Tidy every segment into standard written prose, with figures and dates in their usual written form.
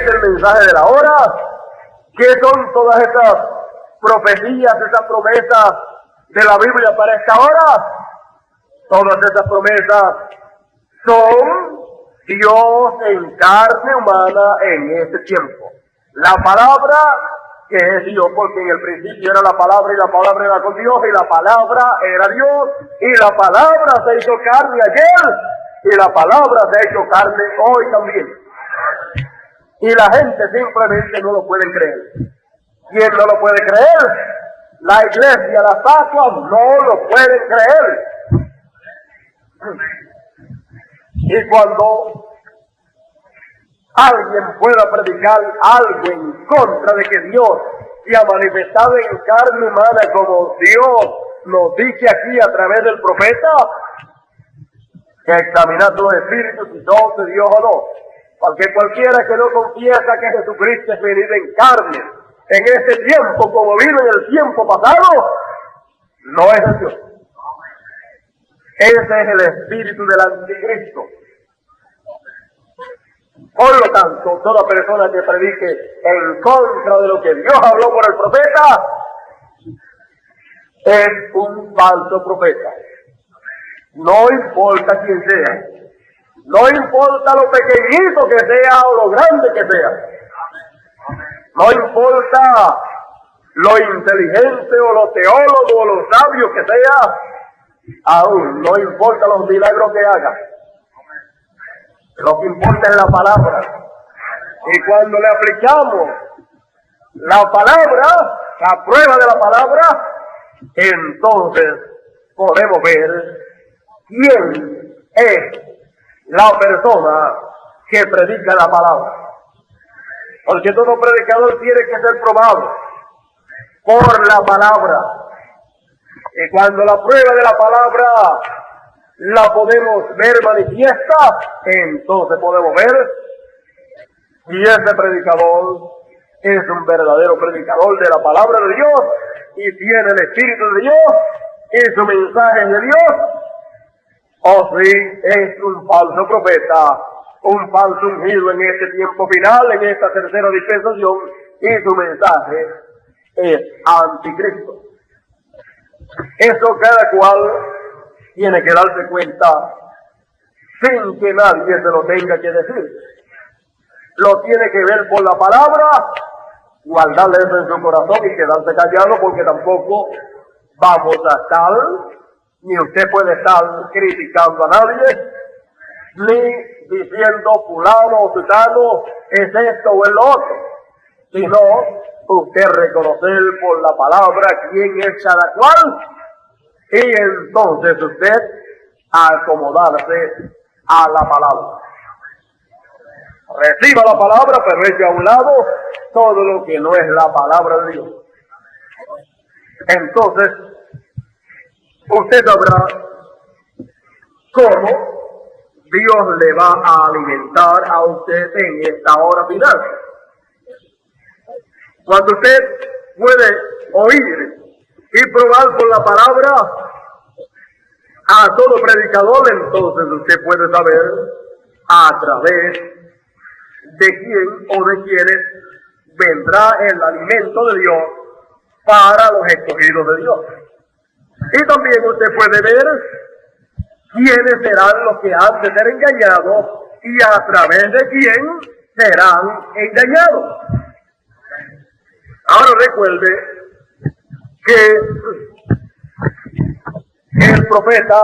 es el mensaje de la hora? ¿Qué son todas esas profecías, esas promesas de la Biblia para esta hora? Todas esas promesas son Dios en carne humana en este tiempo. La palabra que es Dios, porque en el principio era la palabra y la palabra era con Dios y la palabra era Dios y la palabra se hizo carne ayer y la palabra se ha hecho carne hoy también. Y la gente simplemente no lo puede creer. ¿Quién no lo puede creer? La iglesia, las estatuas no lo pueden creer. Y cuando alguien pueda predicar algo en contra de que Dios se ha manifestado en carne humana como Dios nos dice aquí a través del profeta, que examinad los espíritus si son de Dios o no. Porque cualquiera que no confiesa que Jesucristo es venido en carne en este tiempo como vino en el tiempo pasado, no es de Dios. Ese es el espíritu del anticristo. Por lo tanto, toda persona que predique en contra de lo que Dios habló por el profeta es un falso profeta. No importa quién sea, no importa lo pequeñito que sea o lo grande que sea, no importa lo inteligente o lo teólogo o lo sabio que sea, aún no importa los milagros que haga. Lo que importa es la palabra. Y cuando le aplicamos la palabra, la prueba de la palabra, entonces podemos ver quién es la persona que predica la palabra. Porque todo predicador tiene que ser probado por la palabra. Y cuando la prueba de la palabra la podemos ver manifiesta, entonces podemos ver si ese predicador es un verdadero predicador de la palabra de Dios y tiene el Espíritu de Dios y su mensaje es de Dios, o si es un falso profeta, un falso ungido en este tiempo final, en esta tercera dispensación, y su mensaje es anticristo. Eso cada cual tiene que darse cuenta sin que nadie se lo tenga que decir. Lo tiene que ver por la palabra, guardarle eso en su corazón y quedarse callado, porque tampoco vamos a estar, ni usted puede estar criticando a nadie, ni diciendo fulano o sutano es esto o es lo otro, sino usted reconocer por la palabra quién es cada cual, y entonces usted acomodarse a la palabra. Reciba la palabra, pero eche a un lado todo lo que no es la palabra de Dios. Entonces, usted sabrá cómo Dios le va a alimentar a usted en esta hora final. Cuando usted puede oír y probar por la palabra a todo predicador, entonces usted puede saber a través de quién o de quiénes vendrá el alimento de Dios para los escogidos de Dios. Y también usted puede ver quiénes serán los que han de ser engañados y a través de quién serán engañados. Ahora recuerde que el profeta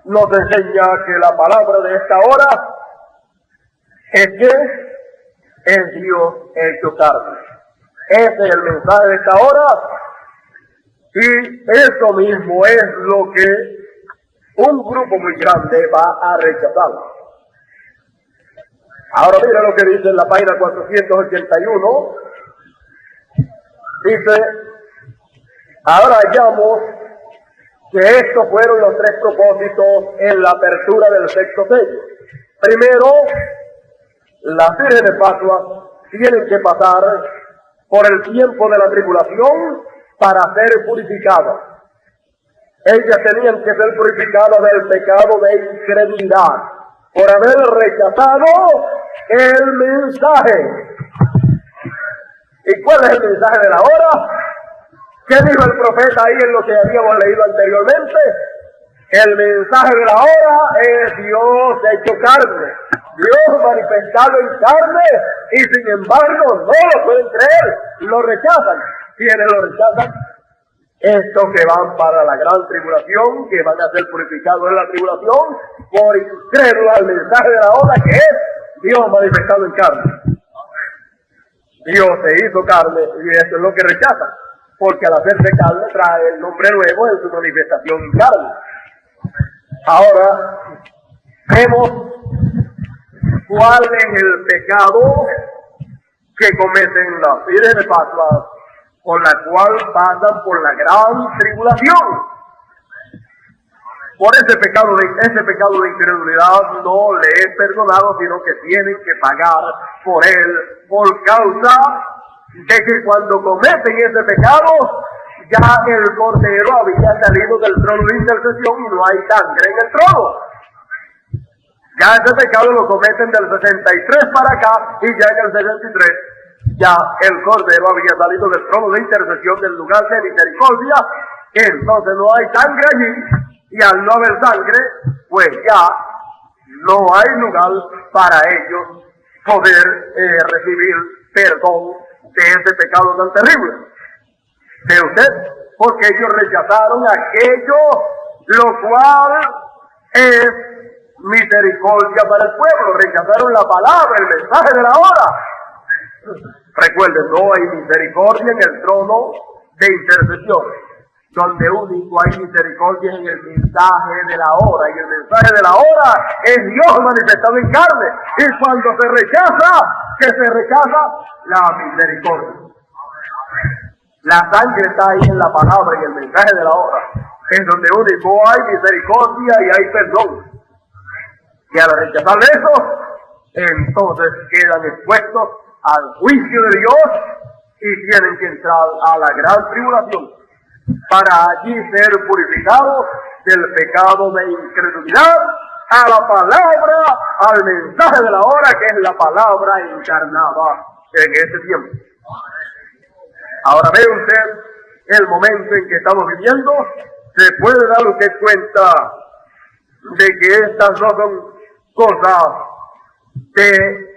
nos enseña que la palabra de esta hora es que es Dios hecho carne. Ese es el mensaje de esta hora, y eso mismo es lo que un grupo muy grande va a rechazar. Ahora mira lo que dice en la página 481. Dice: ahora hallamos que estos fueron los tres propósitos en la apertura del sexto sello. Primero, las vírgenes Pascuas tienen que pasar por el tiempo de la tribulación para ser purificadas. Ellas tenían que ser purificadas del pecado de incredulidad, por haber rechazado el mensaje. ¿Y cuál es el mensaje de la hora? ¿Qué dijo el profeta ahí en lo que habíamos leído anteriormente? El mensaje de la hora es Dios hecho carne, Dios manifestado en carne, y sin embargo no lo pueden creer, lo rechazan. ¿Quiénes lo rechazan? Estos que van para la gran tribulación, que van a ser purificados en la tribulación, por incrédulos al mensaje de la hora, que es Dios manifestado en carne. Dios se hizo carne, y eso es lo que rechazan, porque al hacerse carne trae el nombre nuevo en su manifestación en carne. Ahora vemos cuál es el pecado que cometen las fieles de Pascua, por la cual pasan por la gran tribulación. Por ese pecado de incredulidad no le es perdonado, sino que tienen que pagar por él, por causa de que cuando cometen ese pecado, ya el Cordero había salido del trono de intercesión y no hay sangre en el trono. Ya ese pecado lo cometen del 63 para acá, y ya en el 63 ya el Cordero había salido del trono de intercesión, del lugar de misericordia. Entonces no hay sangre allí, y al no haber sangre, pues ya no hay lugar para ellos poder recibir perdón de ese pecado tan terrible. ¿De usted? Porque ellos rechazaron aquello lo cual es misericordia para el pueblo, rechazaron la palabra, el mensaje de la hora. Recuerden, no hay misericordia en el trono de intercesión. Donde único hay misericordia en el mensaje de la hora, y el mensaje de la hora es Dios manifestado en carne. Y cuando se rechaza la misericordia. La sangre está ahí en la palabra, en el mensaje de la hora, es donde único hay misericordia y hay perdón. Y al rechazar eso, entonces quedan expuestos al juicio de Dios y tienen que entrar a la gran tribulación, para allí ser purificados del pecado de incredulidad a la palabra, al mensaje de la hora, que es la palabra encarnada en ese tiempo. Ahora ve usted el momento en que estamos viviendo, se puede dar usted cuenta de que estas no son cosas de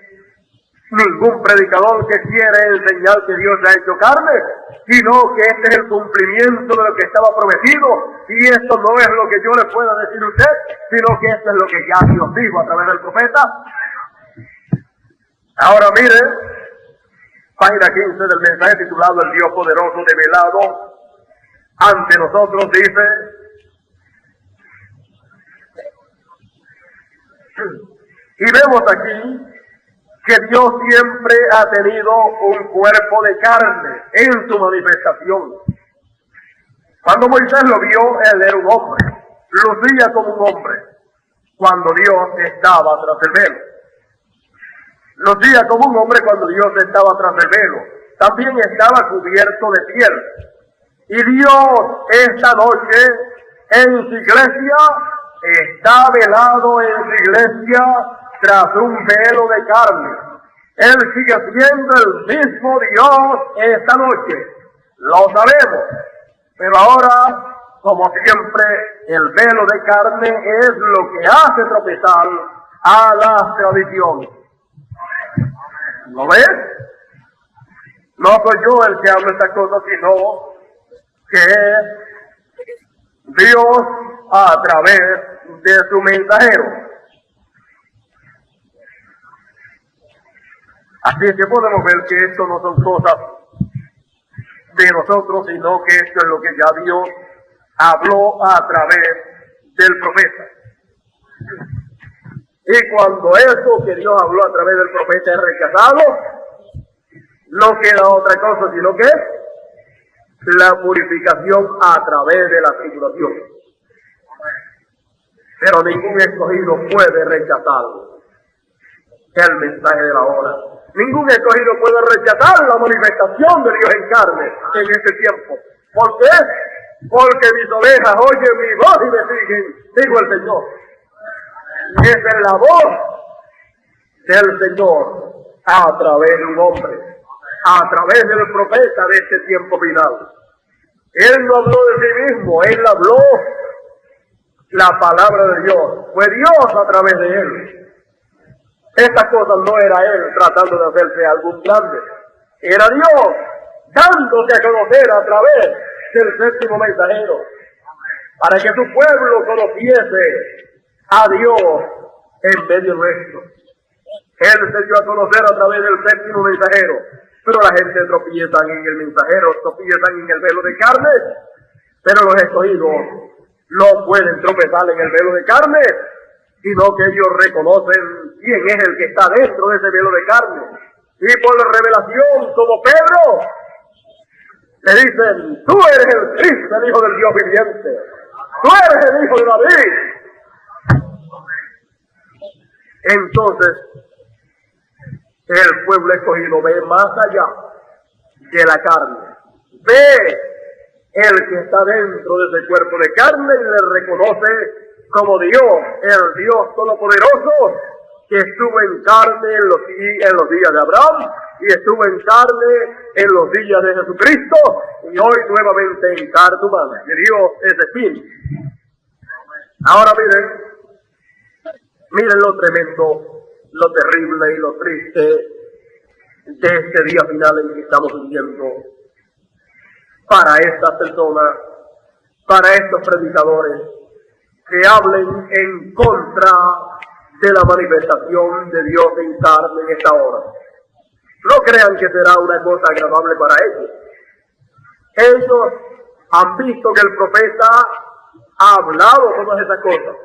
ningún predicador que quiere enseñar que Dios ha hecho carne, sino que este es el cumplimiento de lo que estaba prometido, y esto no es lo que yo le pueda decir a usted, sino que esto es lo que ya Dios dijo a través del profeta. Ahora mire, página 15 del mensaje titulado El Dios Poderoso Develado ante nosotros, dice: y vemos aquí que Dios siempre ha tenido un cuerpo de carne en su manifestación. Cuando Moisés lo vio, él era un hombre, lucía como un hombre, cuando Dios estaba tras el velo. Lucía como un hombre cuando Dios estaba tras el velo. También estaba cubierto de piel. Y Dios esta noche en su iglesia está velado en su iglesia tras un velo de carne. Él sigue siendo el mismo Dios esta noche. Lo sabemos. Pero ahora, como siempre, el velo de carne es lo que hace tropezar a las tradiciones. ¿Lo ves? No soy yo el que habla estas cosas, sino que Dios a través de su mensajero. Así es que podemos ver que esto no son cosas de nosotros, sino que esto es lo que ya Dios habló a través del profeta. Y cuando eso que Dios habló a través del profeta es rechazado, no queda otra cosa sino que la purificación a través de la tribulación. Pero ningún escogido puede rechazar el mensaje de la hora. Ningún escogido puede rechazar la manifestación de Dios en carne en este tiempo. ¿Por qué? Porque mis ovejas oyen mi voz y me siguen, dijo el Señor. Y esa es la voz del Señor a través de un hombre, a través del profeta de este tiempo final. Él no habló de sí mismo, él habló la palabra de Dios. Fue Dios a través de él. Estas cosas no era él tratando de hacerse algún grande. Era Dios dándose a conocer a través del séptimo mensajero, para que su pueblo conociese a Dios en medio nuestro. Él se dio a conocer a través del séptimo mensajero, pero la gente tropieza en el mensajero, tropiezan en el velo de carne, pero los escogidos no pueden tropezar en el velo de carne, sino que ellos reconocen quién es el que está dentro de ese velo de carne. Y por la revelación, como Pedro, le dicen: tú eres el Cristo, el Hijo del Dios viviente. Tú eres el Hijo de David. Entonces, el pueblo escogido ve más allá de la carne. Ve el que está dentro de ese cuerpo de carne y le reconoce como Dios, el Dios Todopoderoso, que estuvo en carne en los días de Abraham y estuvo en carne en los días de Jesucristo y hoy nuevamente en carne humana. Que Dios es de fin. Ahora miren lo tremendo, lo terrible y lo triste de este día final en que estamos viviendo. Para estas personas, para estos predicadores que hablen en contra de la manifestación de Dios en carne en esta hora. No crean que será una cosa agradable para ellos. Ellos han visto que el profeta ha hablado todas esas cosas.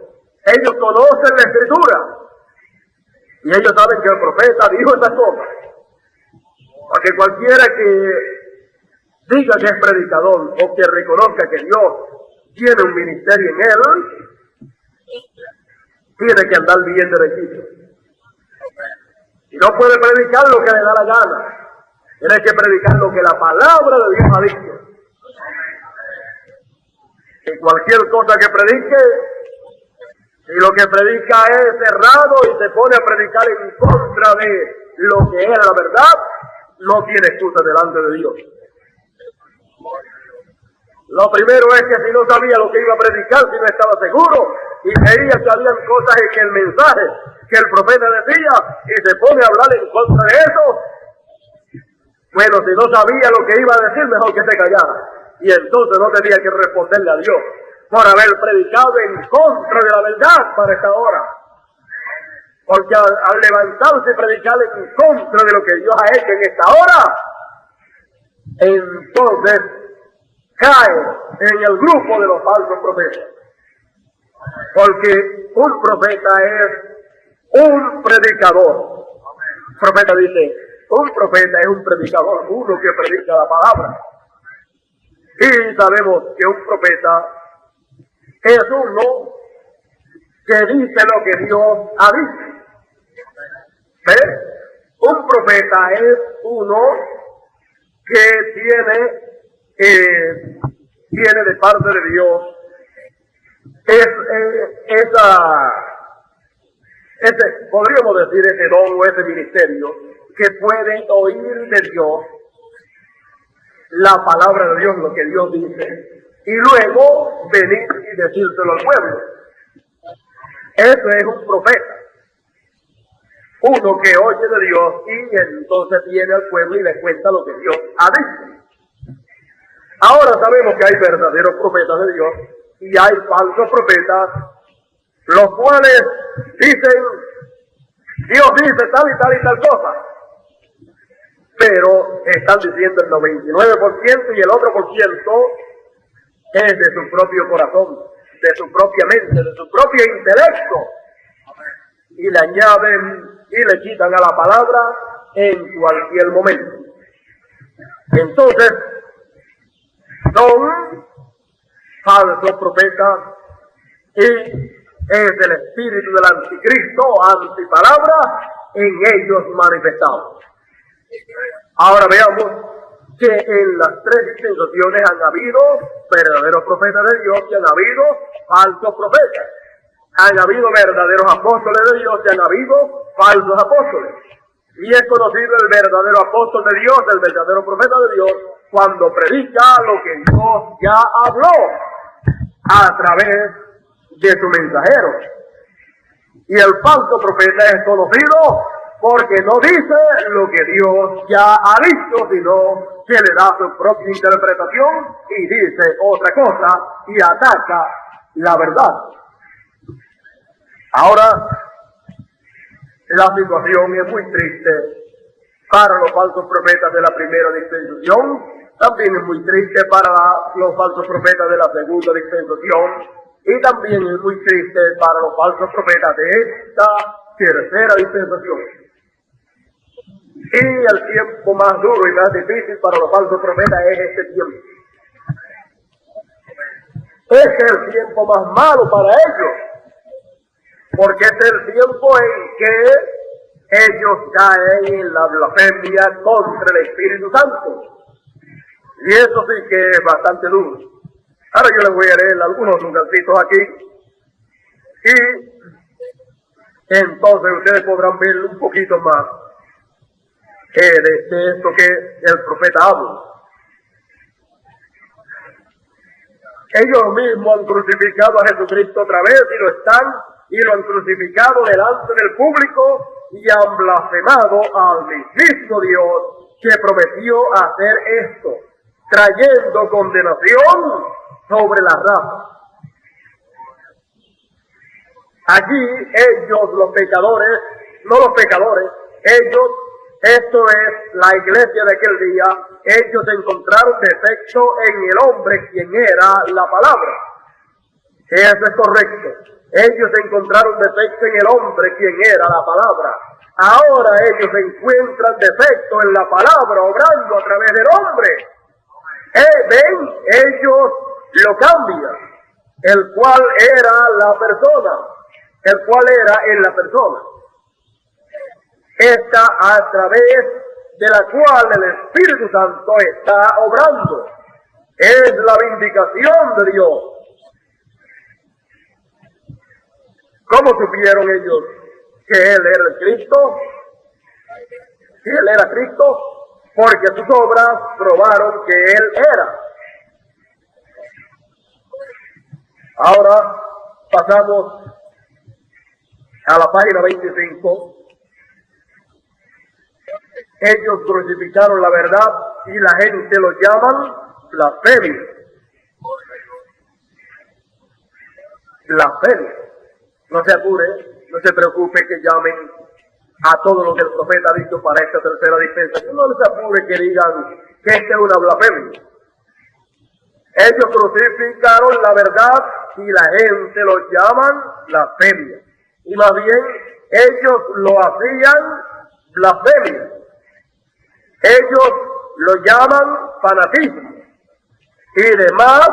Ellos conocen la Escritura y ellos saben que el profeta dijo esas cosas. Porque cualquiera que diga que es predicador o que reconozca que Dios tiene un ministerio en él, tiene que andar bien derechito. Y no puede predicar lo que le da la gana. Tiene que predicar lo que la palabra de Dios ha dicho. Y cualquier cosa que predique, si lo que predica es errado y se pone a predicar en contra de lo que es la verdad, no tiene excusa delante de Dios. Lo primero es que si no sabía lo que iba a predicar, si no estaba seguro y creía que habían cosas en el mensaje que el profeta decía y se pone a hablar en contra de eso, bueno, si no sabía lo que iba a decir, mejor que se callara. Y entonces no tenía que responderle a Dios por haber predicado en contra de la verdad para esta hora. Porque al levantarse y predicar en contra de lo que Dios ha hecho en esta hora, entonces cae en el grupo de los falsos profetas. Porque un profeta es un predicador. El profeta dice, un profeta es un predicador, uno que predica la palabra. Y sabemos que un profeta es uno que dice lo que Dios ha dicho. ¿Ves? Un profeta es uno que tiene de parte de Dios podríamos decir, ese don o ese ministerio que puede oír de Dios la palabra de Dios, lo que Dios dice, y luego venir y decírselo al pueblo. Eso es un profeta. Uno que oye de Dios y entonces viene al pueblo y le cuenta lo que Dios ha dicho. Ahora sabemos que hay verdaderos profetas de Dios y hay falsos profetas, los cuales dicen, Dios dice tal y tal y tal cosa, pero están diciendo el 99% y el otro por ciento es de su propio corazón, de su propia mente, de su propio intelecto, y le añaden y le quitan a la palabra en cualquier momento. Entonces, son falsos profetas y es el espíritu del anticristo, antipalabra, en ellos manifestado. Ahora veamos que en las tres dispensaciones han habido verdaderos profetas de Dios y han habido falsos profetas. Han habido verdaderos apóstoles de Dios y han habido falsos apóstoles. Y es conocido el verdadero apóstol de Dios, el verdadero profeta de Dios, cuando predica lo que Dios ya habló a través de su mensajero. Y el falso profeta es conocido porque no dice lo que Dios ya ha dicho, sino que le da su propia interpretación y dice otra cosa y ataca la verdad. Ahora, la situación es muy triste para los falsos profetas de la primera dispensación, también es muy triste para los falsos profetas de la segunda dispensación, y también es muy triste para los falsos profetas de esta tercera dispensación. Y el tiempo más duro y más difícil para los falsos profetas es este tiempo. Este es el tiempo más malo para ellos, porque es el tiempo en que ellos caen en la blasfemia contra el Espíritu Santo. Y eso sí que es bastante duro. Ahora yo les voy a leer algunos lugarcitos aquí, y entonces ustedes podrán ver un poquito más de esto que el profeta habla. Ellos mismos han crucificado a Jesucristo otra vez y lo han crucificado delante del público y han blasfemado al mismo Dios que prometió hacer esto, trayendo condenación sobre la raza. Allí ellos, los pecadores, no los pecadores, ellos, esto es la iglesia de aquel día, ellos encontraron defecto en el hombre quien era la palabra. Eso es correcto. Ellos encontraron defecto en el hombre quien era la palabra. Ahora ellos encuentran defecto en la palabra obrando a través del hombre. Ven, ellos lo cambian, el cual era la persona, el cual era en la persona. Esta a través de la cual el Espíritu Santo está obrando. Es la vindicación de Dios. ¿Cómo supieron ellos que Él era el Cristo? Que Él era Cristo, porque sus obras probaron que Él era. Ahora pasamos a la página 25. Ellos crucificaron la verdad y la gente lo llaman blasfemia. Blasfemia. No se apure, no se preocupe que llamen a todo lo que el profeta ha dicho para esta tercera dispensación. No se apure que digan que esta es una blasfemia. Ellos crucificaron la verdad y la gente lo llaman blasfemia. Y más bien, ellos lo hacían blasfemia. Ellos lo llaman fanatismo y demás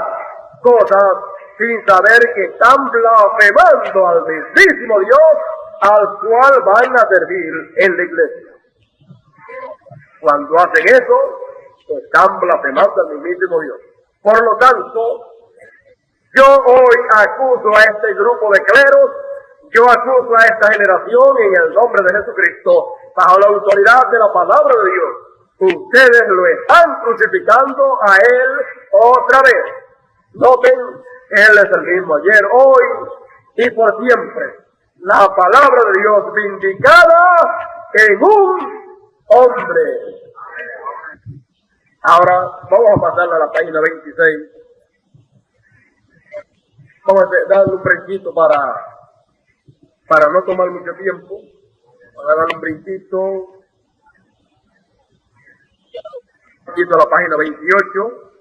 cosas sin saber que están blasfemando al mismísimo Dios al cual van a servir en la iglesia. Cuando hacen eso, están blasfemando al mismísimo Dios. Por lo tanto, yo hoy acuso a este grupo de cleros, yo acuso a esta generación en el nombre de Jesucristo, bajo la autoridad de la palabra de Dios. Ustedes lo están crucificando a Él otra vez. Noten, Él es el mismo ayer, hoy y por siempre. La palabra de Dios vindicada en un hombre. Ahora vamos a pasar a la página 26. Vamos a darle un brinquito para no tomar mucho tiempo. Vamos a darle un brinquito. A la página 28.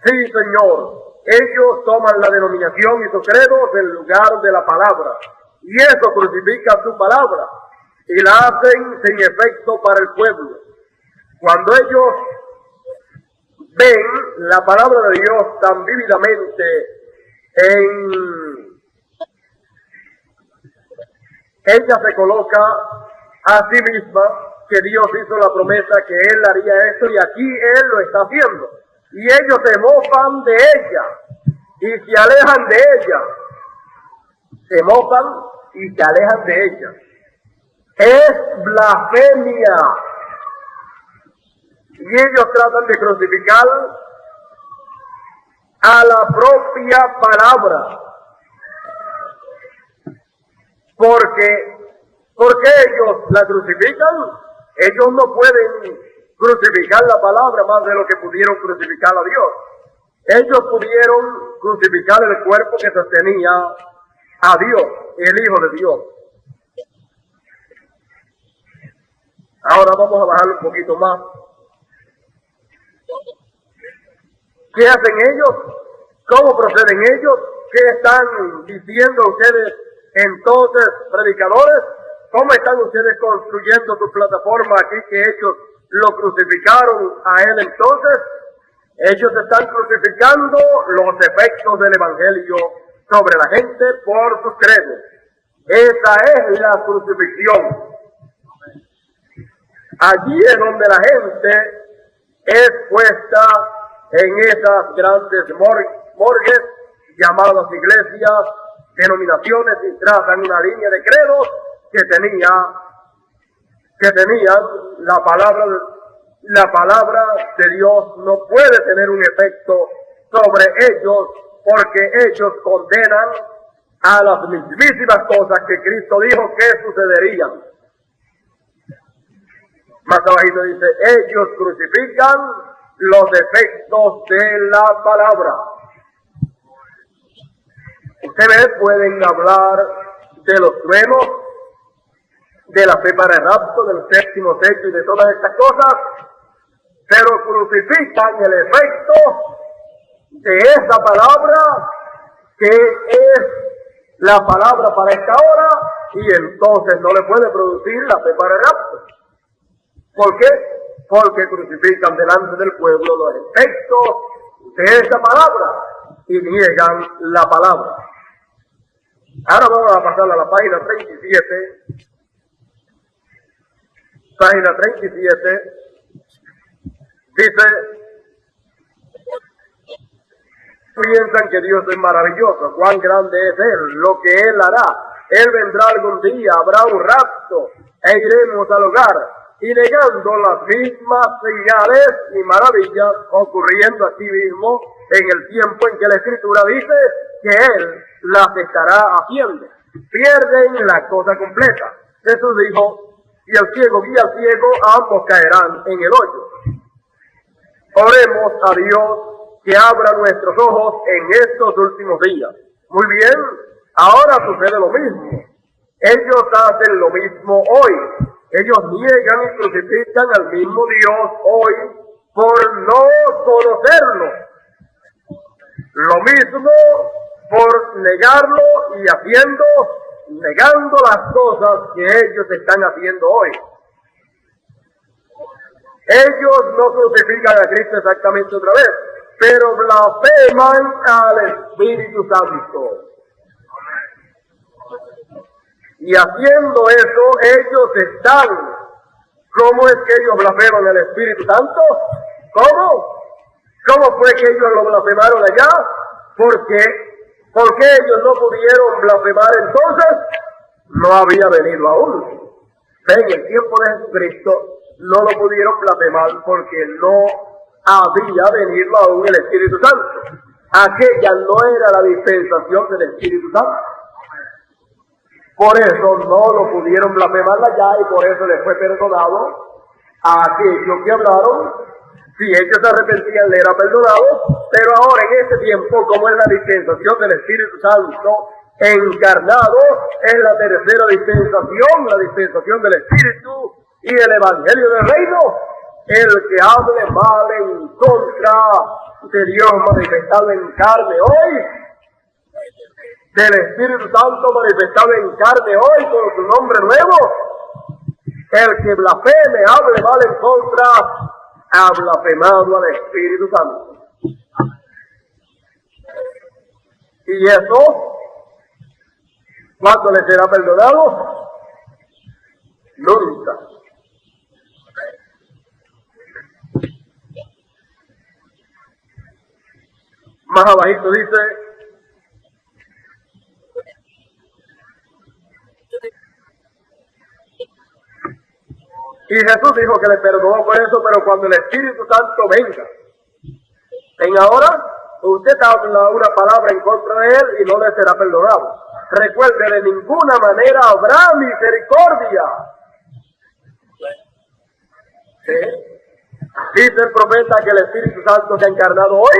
Sí, Señor, ellos toman la denominación y su credo del lugar de la palabra, y eso crucifica su palabra, y la hacen sin efecto para el pueblo. Cuando ellos ven la palabra de Dios tan vívidamente ella se coloca a sí misma que Dios hizo la promesa que Él haría esto, y aquí Él lo está haciendo. Y ellos se mofan de ella. y se alejan de ella, se mofan y se alejan de ella. Es blasfemia. Y ellos tratan de crucificar a la propia palabra. Porque ellos la crucifican. Ellos no pueden crucificar la palabra más de lo que pudieron crucificar a Dios. Ellos pudieron crucificar el cuerpo que sostenía a Dios, el Hijo de Dios. Ahora vamos a bajar un poquito más. ¿Qué hacen ellos? ¿Cómo proceden ellos? ¿Qué están diciendo ustedes entonces, predicadores? ¿Cómo están ustedes construyendo su plataforma aquí que ellos lo crucificaron a él entonces? Ellos están crucificando los efectos del Evangelio sobre la gente por sus credos. Esa es la crucifixión. Allí es donde la gente es puesta en esas grandes morgues llamadas iglesias, denominaciones, y trazan una línea de credos que tenían la palabra de Dios no puede tener un efecto sobre ellos porque ellos condenan a las mismísimas cosas que Cristo dijo que sucederían. Más abajito dice, ellos crucifican los efectos de la palabra. Ustedes pueden hablar de los truenos, de la fe para el rapto, del séptimo sello y de todas estas cosas, pero crucifican el efecto de esa palabra que es la palabra para esta hora, y entonces no le puede producir la fe para el rapto. ¿Por qué? Porque crucifican delante del pueblo los efectos de esa palabra y niegan la palabra. Ahora vamos a pasar a la página 37. Página 37. Dice, piensan que Dios es maravilloso, cuán grande es Él, lo que Él hará. Él vendrá algún día, habrá un rapto, e iremos al hogar. Y negando las mismas señales y maravillas ocurriendo aquí mismo en el tiempo en que la Escritura dice que Él las estará haciendo. Pierden la cosa completa. Jesús dijo, y el ciego guía al ciego, ambos caerán en el hoyo. Oremos a Dios que abra nuestros ojos en estos últimos días. Muy bien, ahora sucede lo mismo. Ellos hacen lo mismo hoy. Ellos niegan y crucifican al mismo Dios hoy por no conocerlo. Lo mismo por negarlo y negando las cosas que ellos están haciendo hoy. Ellos no crucifican a Cristo exactamente otra vez, pero blasfeman al Espíritu Santo. Y haciendo eso, ellos están. ¿Cómo es que ellos blasfeman al Espíritu Santo? ¿Cómo? ¿Cómo fue que ellos lo blasfemaron allá? ¿Por qué? ¿Por qué ellos no pudieron blasfemar entonces? No había venido aún. En el tiempo de Jesucristo no lo pudieron blasfemar porque no había venido aún el Espíritu Santo. Aquella no era la dispensación del Espíritu Santo. Por eso no lo pudieron blasfemar allá y por eso les fue perdonado a aquellos que hablaron. Si ellos se arrepentían, le era perdonado, pero ahora en este tiempo, como es la dispensación del Espíritu Santo encarnado, es la tercera dispensación, la dispensación del Espíritu y el Evangelio del Reino. El que hable mal en contra de Dios manifestado en carne hoy, del Espíritu Santo manifestado en carne hoy con su nombre nuevo, el que blasfeme, hable mal en contra, ha blasfemado al Espíritu Santo. Y eso, ¿cuándo le será perdonado? Nunca. Más abajito dice, Y Jesús dijo que le perdonó por eso, pero cuando el Espíritu Santo venga, en ahora, usted habla una palabra en contra de él y no le será perdonado. Recuerde, de ninguna manera habrá misericordia. ¿Sí? Dice el profeta que el Espíritu Santo se ha encarnado hoy.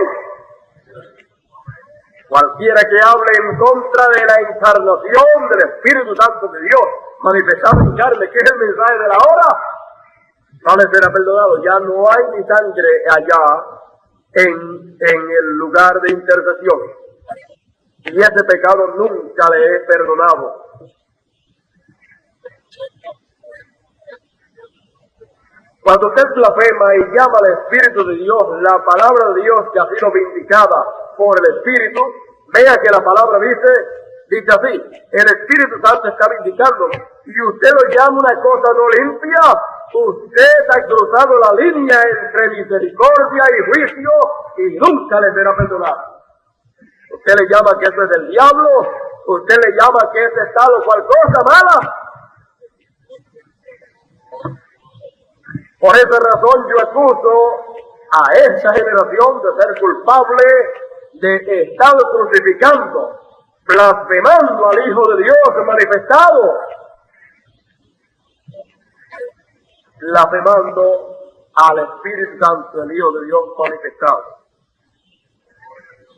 Cualquiera que hable en contra de la encarnación del Espíritu Santo de Dios, manifestado en carne, que es el mensaje de la hora, no le será perdonado. Ya no hay ni sangre allá en el lugar de intercesión. Y ese pecado nunca le es perdonado. Cuando usted blasfema y llama al Espíritu de Dios, la palabra de Dios que ha sido vindicada por el Espíritu, vea que la palabra dice así, el Espíritu Santo está vindicando, y usted lo llama una cosa no limpia, usted ha cruzado la línea entre misericordia y juicio, y nunca le será perdonado. Usted le llama que eso es del diablo, usted le llama que ese es tal o cual cosa mala. Por esa razón yo acuso a esta generación de ser culpable de estar crucificando, blasfemando al Hijo de Dios manifestado, blasfemando al Espíritu Santo, el Hijo de Dios manifestado.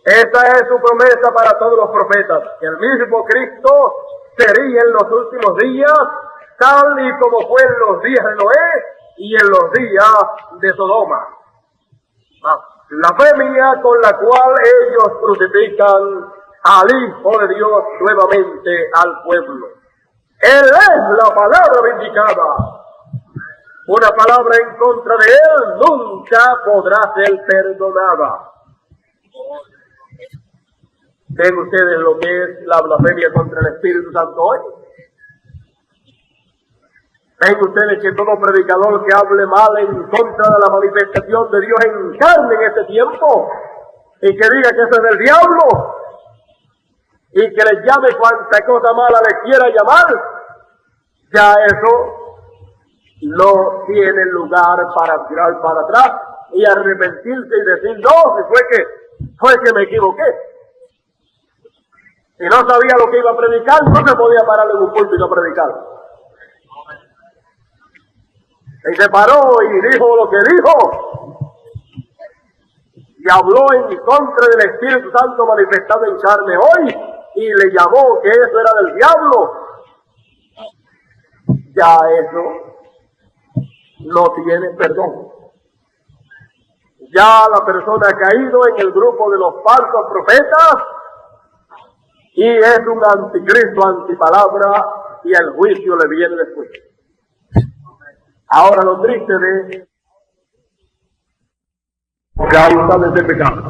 Esta es su promesa para todos los profetas, que el mismo Cristo sería en los últimos días, tal y como fue en los días de Noé y en los días de Sodoma. La blasfemia con la cual ellos crucifican al Hijo de Dios nuevamente al pueblo. Él es la palabra vindicada. Una palabra en contra de él nunca podrá ser perdonada. ¿Ven ustedes lo que es la blasfemia contra el Espíritu Santo hoy? ¿Ven ustedes que todo predicador que hable mal en contra de la manifestación de Dios en carne en este tiempo, y que diga que eso es del diablo, y que le llame cuanta cosa mala le quiera llamar, ya eso no tiene lugar para tirar para atrás y arrepentirse y decir, no, si fue que me equivoqué. Si no sabía lo que iba a predicar, no se podía parar en un púlpito a predicar. Y se paró y dijo lo que dijo. Y habló en contra del Espíritu Santo manifestado en carne hoy. Y le llamó que eso era del diablo. Ya eso no tiene perdón. Ya la persona ha caído en el grupo de los falsos profetas. Y es un anticristo, antipalabra, y el juicio le viene después. Ahora lo triste de causa de este pecado.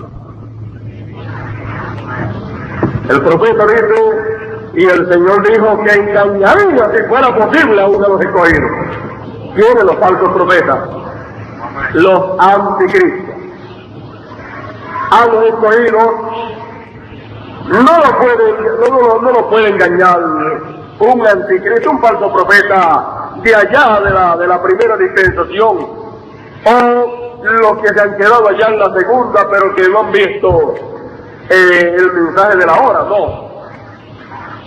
El profeta dice, y el Señor dijo que engañaría si fuera posible a uno de los escogidos. ¿Quiénes los falsos profetas? Los anticristos. A los escogidos no lo puede engañar un anticristo, un falso profeta de allá de la primera dispensación, o los que se han quedado allá en la segunda pero que no han visto el mensaje de la hora, no,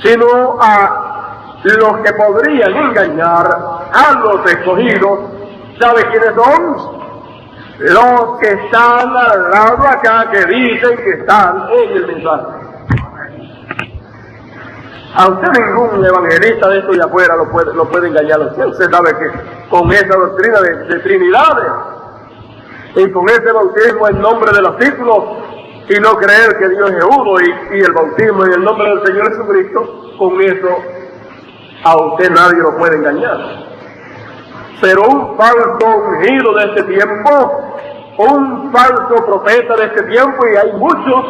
sino a los que podrían engañar a los escogidos. ¿Sabe quiénes son? Los que están al lado acá, que dicen que están en el mensaje. A usted ningún evangelista de esto de afuera lo puede engañar. Usted sabe que con esa doctrina de trinidades y con ese bautismo en nombre de los títulos y no creer que Dios es uno y el bautismo en el nombre del Señor Jesucristo, con eso a usted nadie lo puede engañar. Pero un falso ungido de este tiempo, un falso profeta de este tiempo, y hay muchos,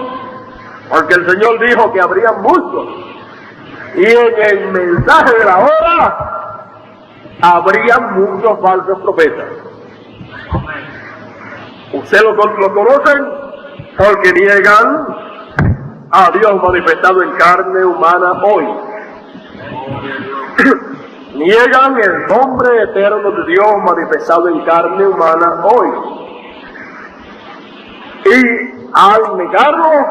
porque el Señor dijo que habría muchos. Y en el mensaje de la hora habría muchos falsos profetas. Ustedes lo conocen porque niegan a Dios manifestado en carne humana hoy. Niegan el nombre eterno de Dios manifestado en carne humana hoy. Y al negarlo,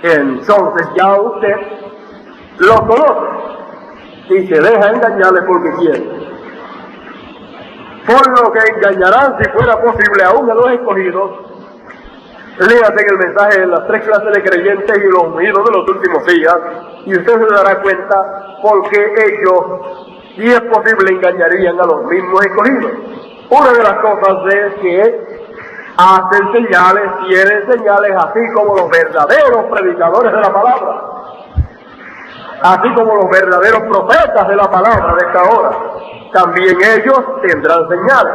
entonces ya usted lo conoce y se deja engañarle porque quiere. Por lo que engañarán, si fuera posible, aún a los escogidos. Léase en el mensaje de las 3 clases de creyentes y los ungidos de los últimos días, y usted se dará cuenta porque ellos, si es posible, engañarían a los mismos escogidos. Una de las cosas es que hacen señales, tienen señales, así como los verdaderos predicadores de la palabra, así como los verdaderos profetas de la palabra de esta hora. También ellos tendrán señales.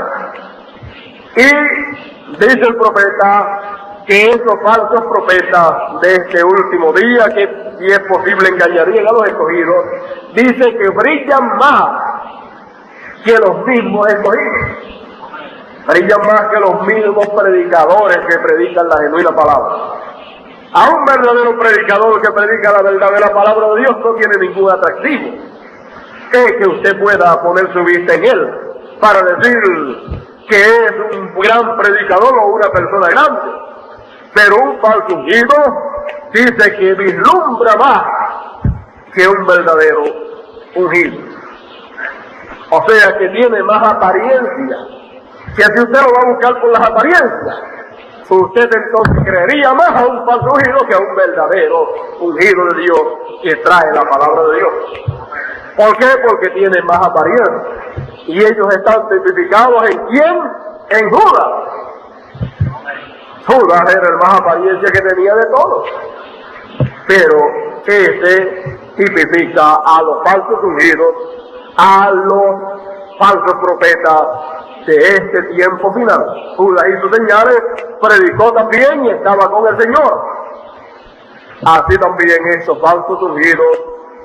Y dice el profeta que esos falsos profetas de este último día, que si es posible engañarían a los escogidos, dice que brillan más que los mismos escogidos. Brillan más que los mismos predicadores que predican la genuina palabra. A un verdadero predicador que predica la verdadera palabra de Dios no tiene ningún atractivo. Es que usted pueda poner su vista en él para decir que es un gran predicador o una persona grande. Pero un falso ungido dice que vislumbra más que un verdadero ungido. O sea que tiene más apariencia. Que si usted lo va a buscar por las apariencias, usted entonces creería más a un falso ungido que a un verdadero ungido de Dios que trae la palabra de Dios. ¿Por qué? Porque tiene más apariencia. Y ellos están tipificados ¿en quién? En Judas. Judas era el más apariencia que tenía de todos. Pero ese tipifica a los falsos ungidos, a los falsos profetas de este tiempo final. Judas hizo señales, predicó también y estaba con el Señor. Así también estos falsos ungidos,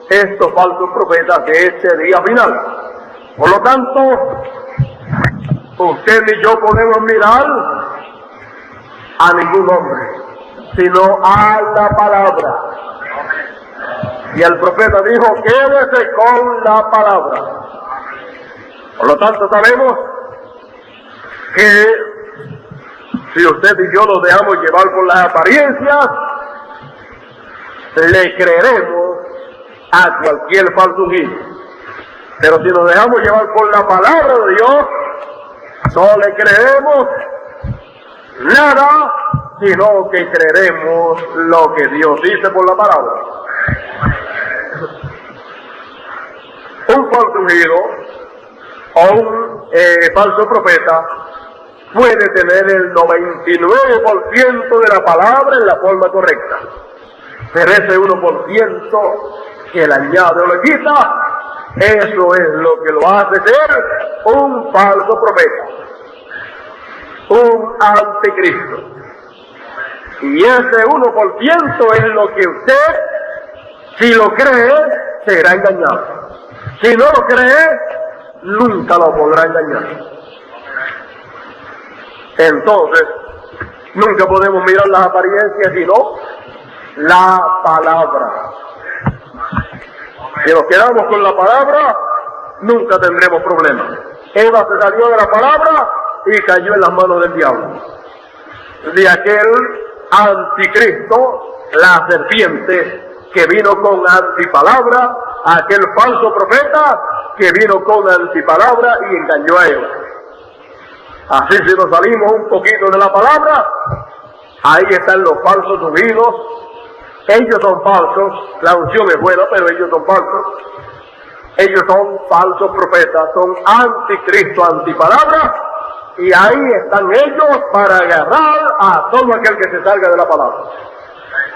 estos falsos profetas de este día final. Por lo tanto, usted ni yo podemos mirar a ningún hombre, sino a la palabra. Y el profeta dijo, quédese con la palabra. Por lo tanto, sabemos que si usted y yo nos dejamos llevar por las apariencias, le creeremos a cualquier falso ungido. Pero si nos dejamos llevar por la palabra de Dios, no le creeremos nada, sino que creeremos lo que Dios dice por la palabra. Un falso ungido o un falso profeta puede tener el 99% de la palabra en la forma correcta, pero ese 1% que le añade o le quita, eso es lo que lo hace ser un falso profeta, un anticristo. Y ese 1% es lo que usted, si lo cree, será engañado. Si no lo cree, nunca lo podrá engañar. Entonces, nunca podemos mirar las apariencias, sino la palabra. Si nos quedamos con la palabra, nunca tendremos problemas. Eva se salió de la palabra y cayó en las manos del diablo. De aquel anticristo, la serpiente, que vino con antipalabra, aquel falso profeta que vino con antipalabra y engañó a Eva. Así si nos salimos un poquito de la palabra, ahí están los falsos ungidos. Ellos son falsos, la unción es buena, pero ellos son falsos. Ellos son falsos profetas, son anticristo, antipalabra, y ahí están ellos para agarrar a todo aquel que se salga de la palabra.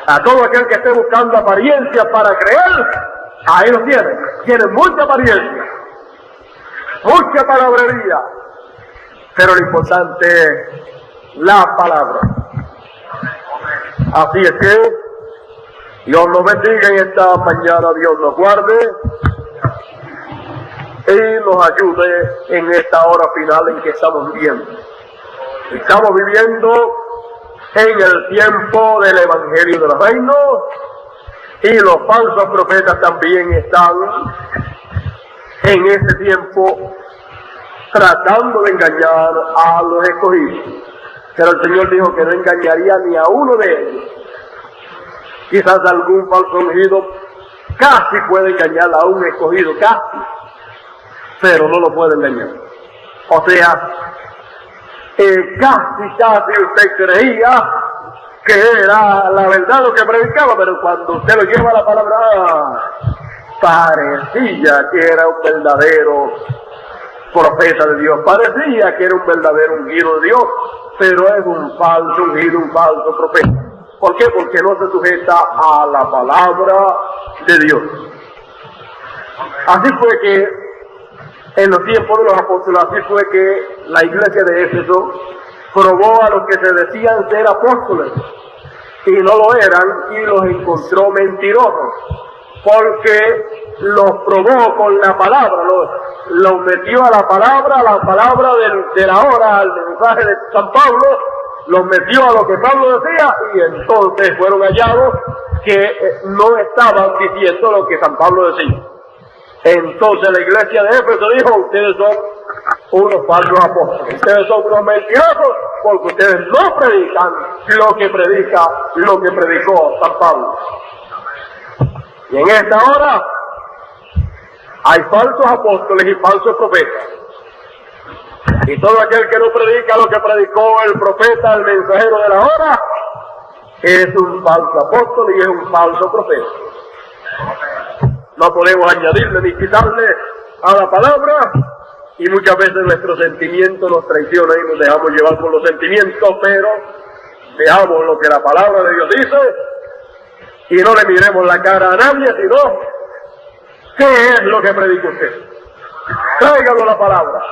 A todo aquel que esté buscando apariencias para creer, ahí lo tienen. Tienen mucha apariencia, mucha palabrería, pero lo importante es la palabra. Así es que Dios nos bendiga en esta mañana, Dios nos guarde y nos ayude en esta hora final en que estamos viviendo. Estamos viviendo en el tiempo del Evangelio del Reino, y los falsos profetas también están en ese tiempo tratando de engañar a los escogidos. Pero el Señor dijo que no engañaría ni a uno de ellos. Quizás algún falso ungido casi puede engañar a un escogido, casi, pero no lo puede engañar. O sea, casi usted creía que era la verdad lo que predicaba, pero cuando usted lo lleva a la palabra, parecía que era un verdadero profeta de Dios, parecía que era un verdadero ungido de Dios, pero es un falso ungido, un falso profeta. ¿Por qué? Porque no se sujeta a la palabra de Dios. Así fue que en los tiempos de los apóstoles, así fue que la iglesia de Éfeso probó a los que se decían ser apóstoles y no lo eran, y los encontró mentirosos, porque los probó con la palabra, los metió a la palabra de la hora, al mensaje de San Pablo, los metió a lo que Pablo decía, y entonces fueron hallados que no estaban diciendo lo que San Pablo decía. Entonces la iglesia de Éfeso dijo: ustedes son unos falsos apóstoles, ustedes son unos mentirosos, porque ustedes no predican lo que predicó San Pablo. Y en esta hora hay falsos apóstoles y falsos profetas. Y todo aquel que no predica lo que predicó el profeta, el mensajero de la hora, es un falso apóstol y es un falso profeta. No podemos añadirle ni quitarle a la palabra, y muchas veces nuestros sentimientos nos traicionan y nos dejamos llevar por los sentimientos, pero veamos lo que la palabra de Dios dice y no le miremos la cara a nadie, sino ¿qué es lo que predica usted? Tráigalo la palabra.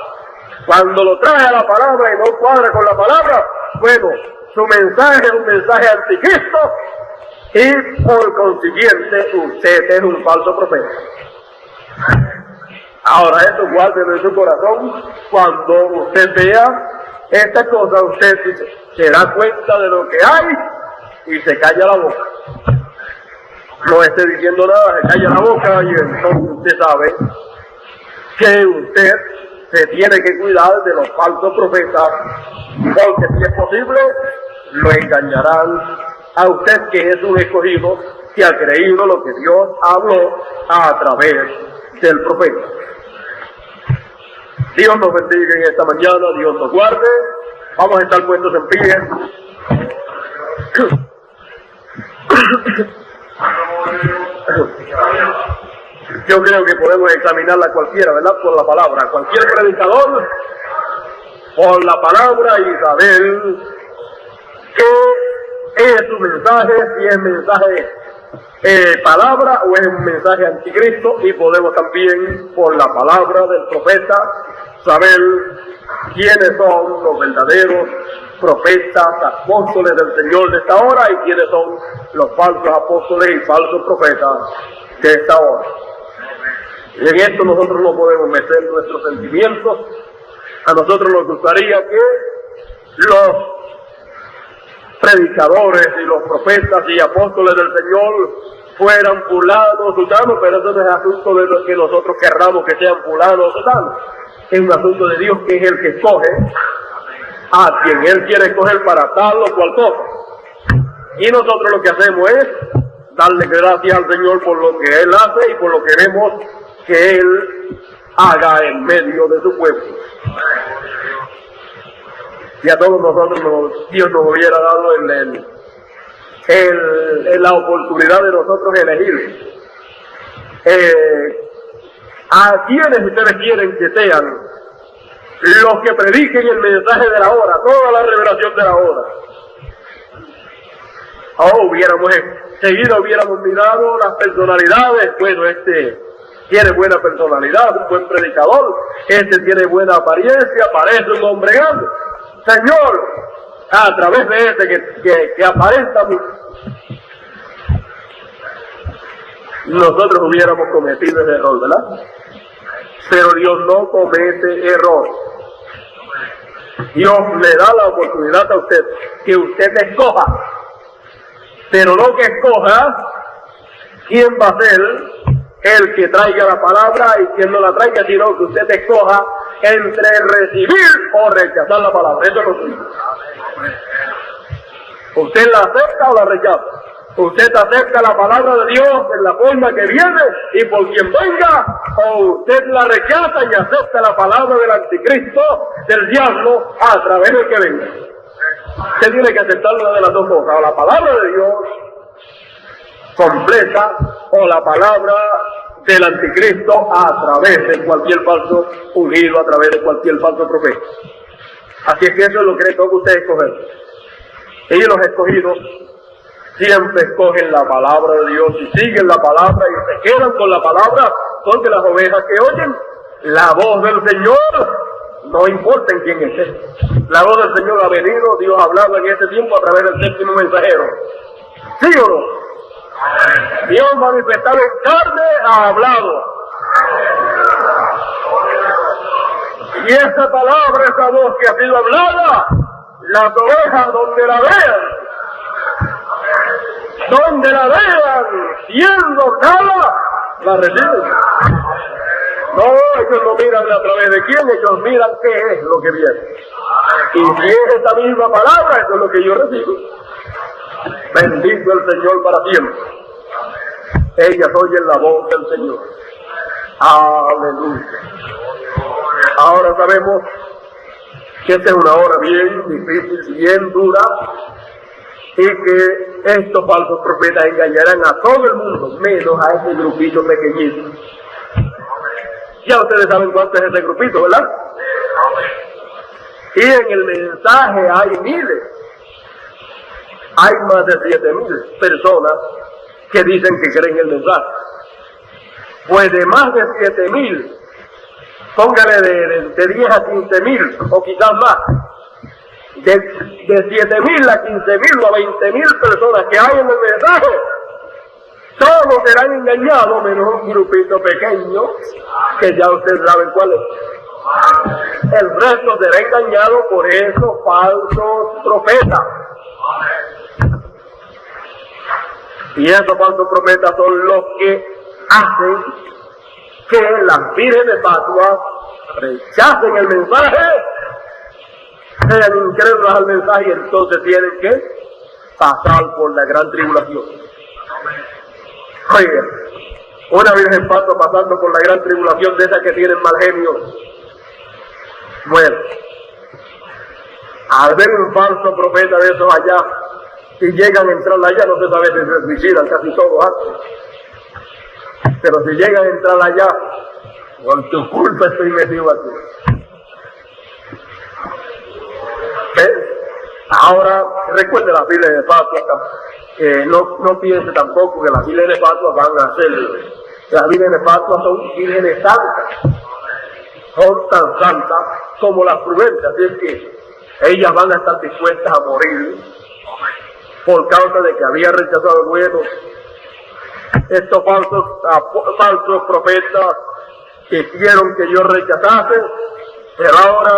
Cuando lo trae a la palabra y no cuadra con la palabra, bueno, su mensaje es un mensaje anticristo, y por consiguiente usted es un falso profeta. Ahora, esto guárdelo en su corazón. Cuando usted vea esta cosa, usted se da cuenta de lo que hay y se calla la boca. No esté diciendo nada, se calla la boca, y entonces usted sabe que usted se tiene que cuidar de los falsos profetas, porque si es posible, lo engañarán a usted, que es un escogido, que ha creído lo que Dios habló a través del profeta. Dios nos bendiga en esta mañana, Dios nos guarde. Vamos a estar puestos en pie. Yo creo que podemos examinarla cualquiera, ¿verdad? Por la palabra. Cualquier predicador, por la palabra, y saber qué es su mensaje, si es mensaje palabra o es un mensaje anticristo. Y podemos también, por la palabra del profeta, saber quiénes son los verdaderos profetas, apóstoles del Señor de esta hora, y quiénes son los falsos apóstoles y falsos profetas de esta hora. Y en esto nosotros no podemos meter nuestros sentimientos. A nosotros nos gustaría que los predicadores y los profetas y apóstoles del Señor fueran fulano, sutano, pero eso no es asunto de lo que nosotros querramos que sean fulano o sutano. Es un asunto de Dios, que es el que escoge a quien Él quiere escoger para tal o cual cosa. Y nosotros lo que hacemos es darle gracias al Señor por lo que Él hace y por lo que vemos que Él haga en medio de su pueblo. Y a todos nosotros Dios nos hubiera dado la oportunidad de nosotros elegir a quienes ustedes quieren que sean los que prediquen el mensaje de la hora, toda la revelación de la hora. Hubiéramos mirado las personalidades. Bueno, este tiene buena personalidad, un buen predicador, este tiene buena apariencia, parece un hombre grande. Señor, a través de este que aparenta mucho, nosotros hubiéramos cometido ese error, ¿verdad? Pero Dios no comete error. Dios le da la oportunidad a usted que usted escoja, pero no que escoja quién va a ser el que traiga la palabra y quien no la traiga, sino que usted escoja entre recibir o rechazar la palabra. Eso es lo suyo. Usted la acepta o la rechaza. Usted acepta la palabra de Dios en la forma que viene y por quien venga, o usted la rechaza y acepta la palabra del anticristo, del diablo, a través del que venga. Usted tiene que aceptar una de las dos cosas, o la palabra de Dios completa, o la palabra del anticristo a través de cualquier falso ungido, a través de cualquier falso profeta. Así es que eso es lo que le toca a usted escoger. Ellos, los escogidos, siempre escogen la palabra de Dios y siguen la palabra y se quedan con la palabra, porque las ovejas que oyen la voz del Señor, no importa en quién esté. La voz del Señor ha venido, Dios ha hablado en este tiempo a través del séptimo mensajero. ¿Sí o no? Dios manifestado en carne ha hablado. Y esa palabra, esa voz que ha sido hablada, las ovejas donde la vean, siendo dada, la reciben. No, ellos no miran a través de quién, ellos miran qué es lo que viene. Y si es esta misma palabra, eso es lo que yo recibo. Bendito el Señor para siempre. Ellas oyen la voz del Señor. Aleluya. Ahora sabemos que esta es una hora bien difícil, bien dura, y que estos falsos profetas engañarán a todo el mundo, menos a ese grupito pequeñito. Ya ustedes saben cuánto es ese grupito, ¿verdad? Y en el mensaje hay miles. Hay más de 7,000 personas que dicen que creen el mensaje. Pues de más de 7,000, póngale de 10 a 15,000 o quizás más, de 7,000 a 15,000 o a 20,000 personas que hay en el mensaje, todos serán engañados menos un grupito pequeño que ya ustedes saben cuál es. El resto será engañado por esos falsos profetas. Y esos falsos profetas son los que hacen que las vírgenes fatuas rechacen el mensaje, sean incrédulas al mensaje, y entonces tienen que pasar por la gran tribulación. Oigan, una virgen fatua pasando por la gran tribulación de esas que tienen mal genio. Bueno, al ver un falso profeta de esos allá, y llegan a entrar allá, no se sabe si se suicidan casi todos antes. Pero si llegan a entrar allá, por tu culpa estoy metido aquí. Ahora, recuerde las vírgenes de fatua, no piense tampoco que las vírgenes de fatua van a ser, las vírgenes de fatua son vírgenes santas, son tan santas como las prudentes, así es que ellas van a estar dispuestas a morir por causa de que había rechazado el bueno. Estos falsos profetas quisieron que yo rechazase, pero ahora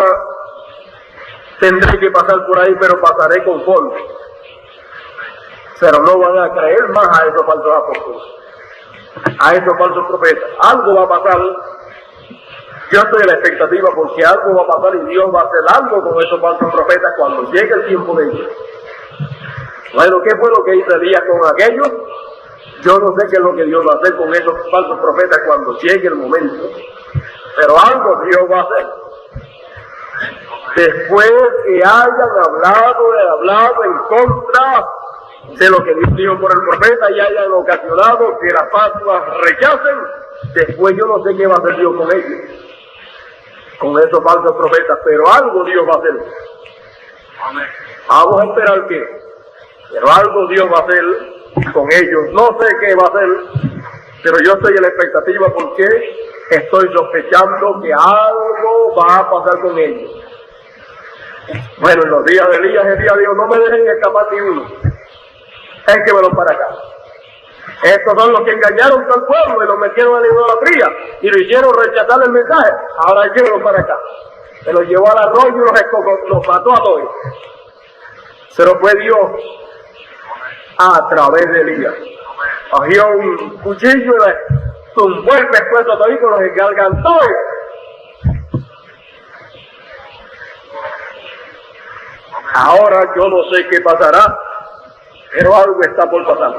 tendré que pasar por ahí, pero pasaré conforme. Pero no van a creer más a esos falsos apóstoles, a esos falsos profetas. Algo va a pasar. Yo estoy en la expectativa porque algo va a pasar y Dios va a hacer algo con esos falsos profetas cuando llegue el tiempo de ellos. Bueno, ¿qué fue lo que hizo Elías con aquellos? Yo no sé qué es lo que Dios va a hacer con esos falsos profetas cuando llegue el momento, pero algo Dios va a hacer. Después que hayan hablado en contra de lo que Dios dijo por el profeta y hayan ocasionado que las fatuas rechacen, después yo no sé qué va a hacer Dios con ellos, con esos falsos profetas, pero algo Dios va a hacer. Vamos a esperar que, pero algo Dios va a hacer con ellos. No sé qué va a hacer, pero yo estoy en la expectativa porque estoy sospechando que algo va a pasar con ellos. Bueno, en los días de Elías, el día dijo, no me dejen escapar ni uno, énquemelo para acá. Estos son los que engañaron al pueblo y los metieron a la idolatría y lo hicieron rechazar el mensaje. Ahora llévenlo para acá. Se los llevó al arroyo y los mató a todos. Pero fue Dios a través de Elías. Cogió un cuchillo tumbó el pescuezo todavía con los engargantó. Ahora yo no sé qué pasará, pero algo está por pasar.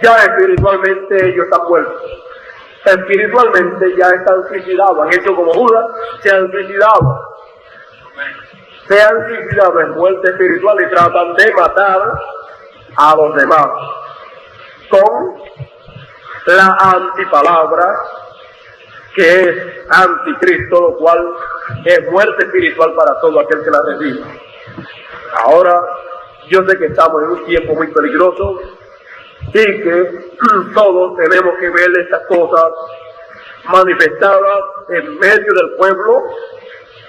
Ya espiritualmente ellos están muertos. Espiritualmente ya están suicidados, han hecho como Judas, se han suicidado. Se han suicidado en muerte espiritual y tratan de matar a los demás con la antipalabra, que es anticristo, lo cual es muerte espiritual para todo aquel que la reciba. Ahora, yo sé que estamos en un tiempo muy peligroso y que todos tenemos que ver estas cosas manifestadas en medio del pueblo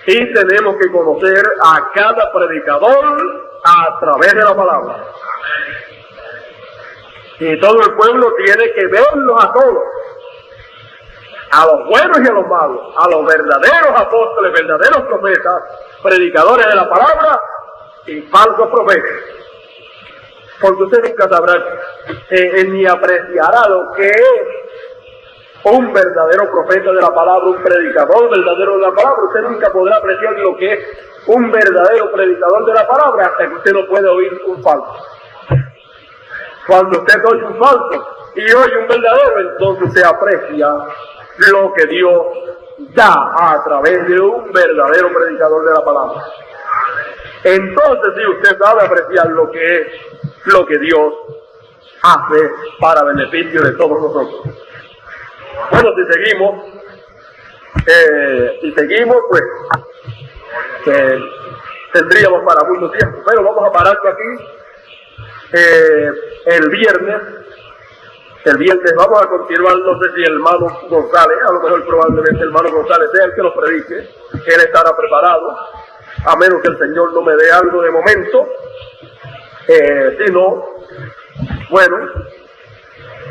y tenemos que conocer a cada predicador a través de la palabra. Y todo el pueblo tiene que verlos a todos, a los buenos y a los malos, a los verdaderos apóstoles, verdaderos profetas, predicadores de la palabra y falsos profetas. Porque usted nunca sabrá ni apreciará lo que es un verdadero profeta de la palabra, un predicador verdadero de la palabra. Usted nunca podrá apreciar lo que es un verdadero predicador de la palabra hasta que usted no puede oír un falso. Cuando usted oye un falso y oye un verdadero, entonces se aprecia lo que Dios da a través de un verdadero predicador de la palabra. Entonces sí, usted sabe apreciar lo que es lo que Dios hace para beneficio de todos nosotros. Bueno, si seguimos, pues tendríamos para mucho tiempo, pero vamos a parar aquí. El viernes vamos a continuar. No sé si el hermano González, a lo mejor probablemente el hermano González sea el que nos predique. Él estará preparado, a menos que el Señor no me dé algo de momento. Si no, bueno,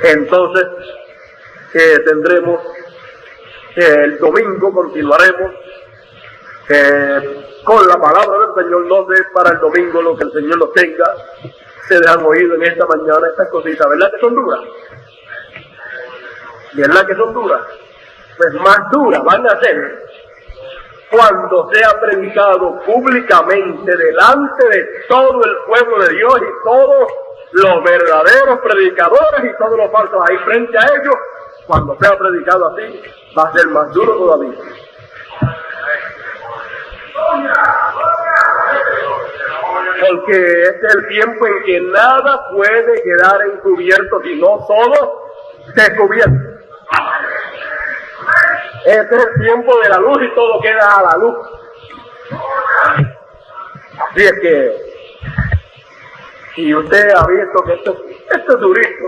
entonces tendremos el domingo, continuaremos con la palabra del Señor. No sé para el domingo lo que el Señor nos tenga. Se han oído en esta mañana estas cositas, ¿verdad que son duras? ¿Verdad que son duras? Pues más duras van a ser cuando sea predicado públicamente delante de todo el pueblo de Dios y todos los verdaderos predicadores y todos los falsos ahí frente a ellos. Cuando sea predicado así, va a ser más duro todavía. Porque este es el tiempo en que nada puede quedar encubierto, sino todo descubierto. Este es el tiempo de la luz y todo queda a la luz. Así es que, si usted ha visto que esto es durito,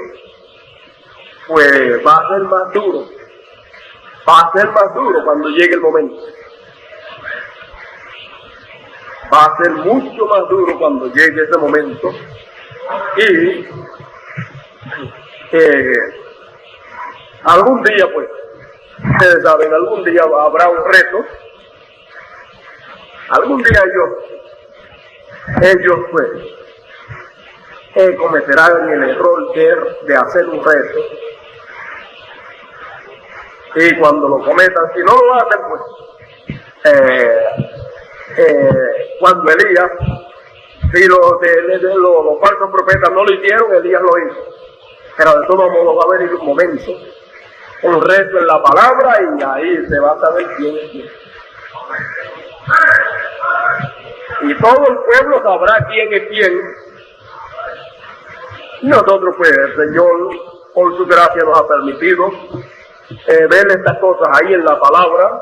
pues va a ser más duro. Va a ser más duro cuando llegue el momento. Va a ser mucho más duro cuando llegue ese momento. Y algún día, pues, ustedes saben, algún día habrá un reto. Algún día ellos pues, cometerán el error de hacer un reto. Y cuando lo cometan, si no lo hacen, pues, cuando Elías, si los falsos profetas no lo hicieron, Elías lo hizo. Pero de todos modos va a haber un momento, un reto en la palabra, y ahí se va a saber quién es quién. Y todo el pueblo sabrá quién es quién. Nosotros, pues, el Señor, por su gracia, nos ha permitido ver estas cosas ahí en la palabra.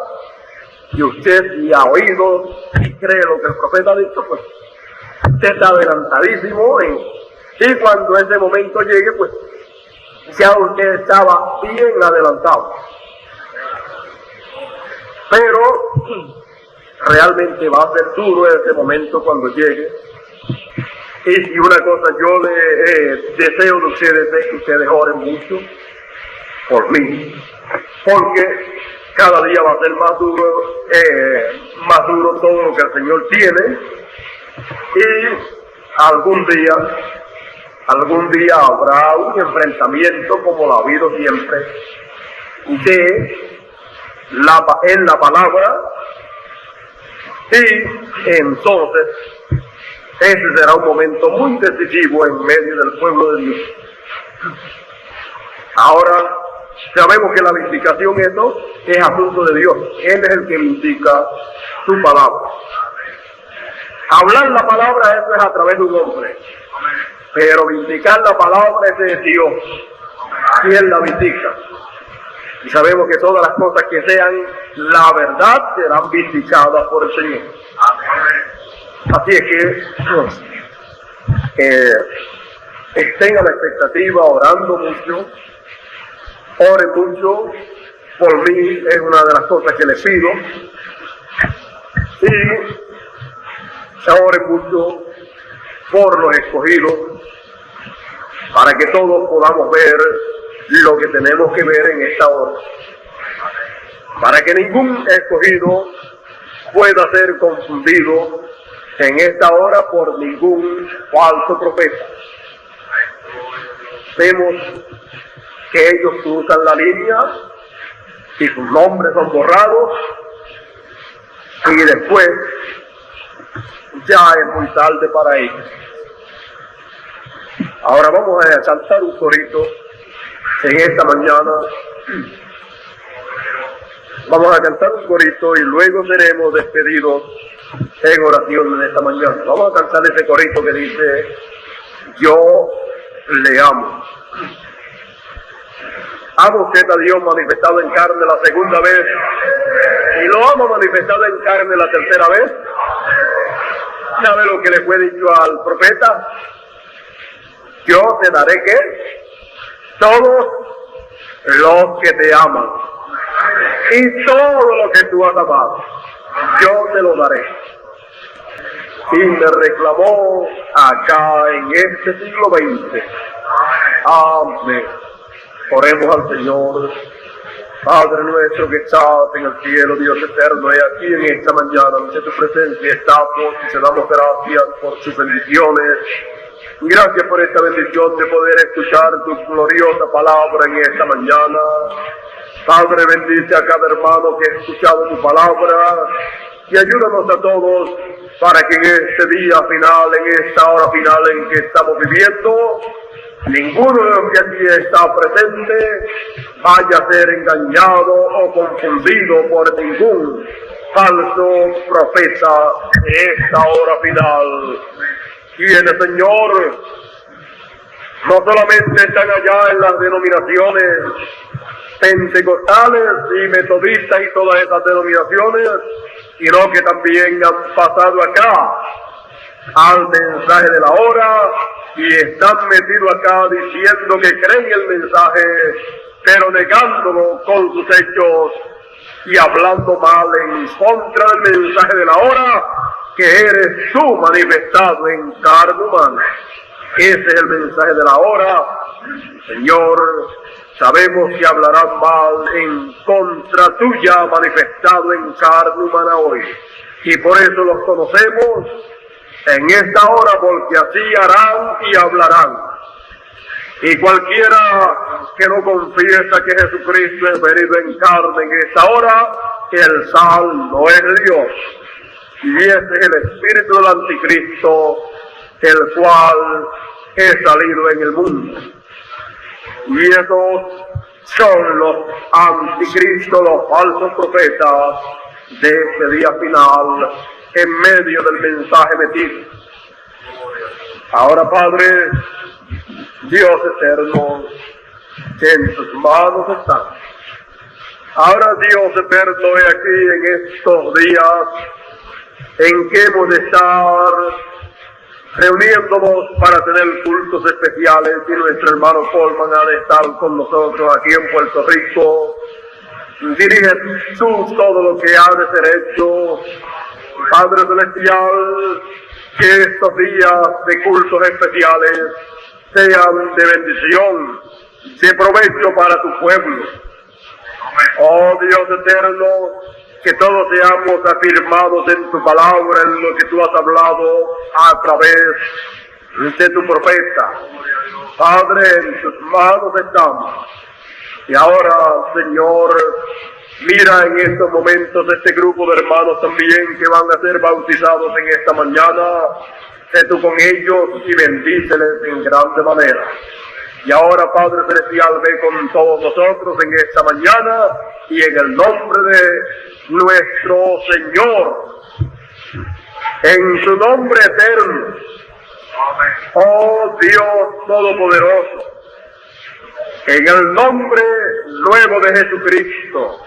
Y usted, si ha oído y cree lo que el profeta ha dicho, pues usted está adelantadísimo. Y cuando ese momento llegue, pues ya usted estaba bien adelantado. Pero realmente va a ser duro ese momento cuando llegue. Y si una cosa yo le deseo de ustedes es que ustedes oren mucho por mí, porque cada día va a ser más duro todo lo que el Señor tiene, y algún día Algún día habrá un enfrentamiento, como lo ha habido siempre, en la palabra, y entonces ese será un momento muy decisivo en medio del pueblo de Dios. Ahora, sabemos que la vindicación es asunto de Dios. Él es el que vindica su palabra. Hablar la palabra, eso es a través de un hombre. Pero vindicar la palabra, ese es Dios. ¿Quién la vindica? Y sabemos que todas las cosas que sean la verdad serán vindicadas por el Señor. Así es que estén a la expectativa, orando mucho. Ore mucho. Por mí es una de las cosas que les pido. Y ore mucho por los escogidos, para que todos podamos ver lo que tenemos que ver en esta hora, para que ningún escogido pueda ser confundido en esta hora por ningún falso profeta. Vemos que ellos cruzan la línea y sus nombres son borrados, y después ya es muy tarde para ellos. Ahora vamos a cantar un corito en esta mañana. Vamos a cantar un corito y luego seremos despedidos en oración en esta mañana. Vamos a cantar ese corito que dice: yo le amo. ¿Ama usted a Dios manifestado en carne la segunda vez? ¿Y lo ama manifestado en carne la tercera vez? ¿Sabe lo que le fue dicho al profeta? Yo te daré, ¿qué? Todos los que te aman. Y todo lo que tú has amado, yo te lo daré. Y me reclamó acá en este siglo XX. Amén. Oremos al Señor. Padre nuestro que estás en el cielo, Dios eterno, y aquí en esta mañana, ante tu presencia estamos y te damos gracias por tus bendiciones. Gracias por esta bendición de poder escuchar tu gloriosa palabra en esta mañana. Padre, bendice a cada hermano que ha escuchado tu palabra y ayúdanos a todos para que en este día final, en esta hora final en que estamos viviendo, ninguno de los que aquí está presente vaya a ser engañado o confundido por ningún falso profeta en esta hora final. Quienes, Señor, no solamente están allá en las denominaciones pentecostales y metodistas y todas esas denominaciones, sino que también han pasado acá al mensaje de la hora y están metidos acá diciendo que creen el mensaje, pero negándolo con sus hechos y hablando mal en contra del mensaje de la hora, que eres tú manifestado en carne humana. Ese es el mensaje de la hora. Señor, sabemos que hablarán mal en contra tuya manifestado en carne humana hoy, y por eso los conocemos en esta hora, porque así harán y hablarán. Y cualquiera que no confiesa que Jesucristo es venido en carne en esta hora, el tal no es Dios. Y ese es el espíritu del anticristo, el cual es salido en el mundo. Y esos son los anticristos, los falsos profetas de este día final, en medio del mensaje metido. Ahora, Padre, Dios eterno, que en tus manos están. Ahora, Dios eterno, he aquí en estos días en que hemos de estar reuniéndonos para tener cultos especiales, y nuestro hermano Coleman ha de estar con nosotros aquí en Puerto Rico. Dirige tú todo lo que ha de ser hecho, Padre Celestial, que estos días de cultos especiales sean de bendición, de provecho para tu pueblo. Oh Dios eterno, que todos seamos afirmados en tu palabra, en lo que tú has hablado a través de tu profeta. Padre, en tus manos estamos. Y ahora, Señor, mira en estos momentos este grupo de hermanos también que van a ser bautizados en esta mañana. Sé tú con ellos y bendíceles en grande manera. Y ahora, Padre Celestial, ve con todos nosotros en esta mañana y en el nombre de nuestro Señor, en su nombre eterno. Oh Dios Todopoderoso, en el nombre nuevo de Jesucristo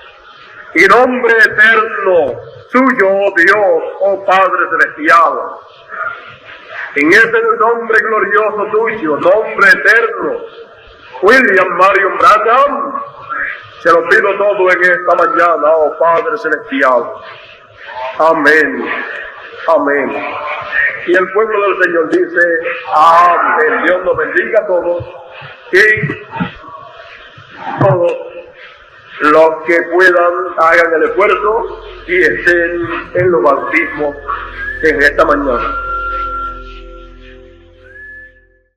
y nombre eterno suyo, oh Dios, oh Padre Celestial, en ese nombre glorioso tuyo, nombre eterno, William Marion Branham, se lo pido todo en esta mañana, oh Padre Celestial. Amén. Amén. Y el pueblo del Señor dice, amén. Dios nos bendiga a todos y todos los que puedan hagan el esfuerzo y estén en los bautismos en esta mañana.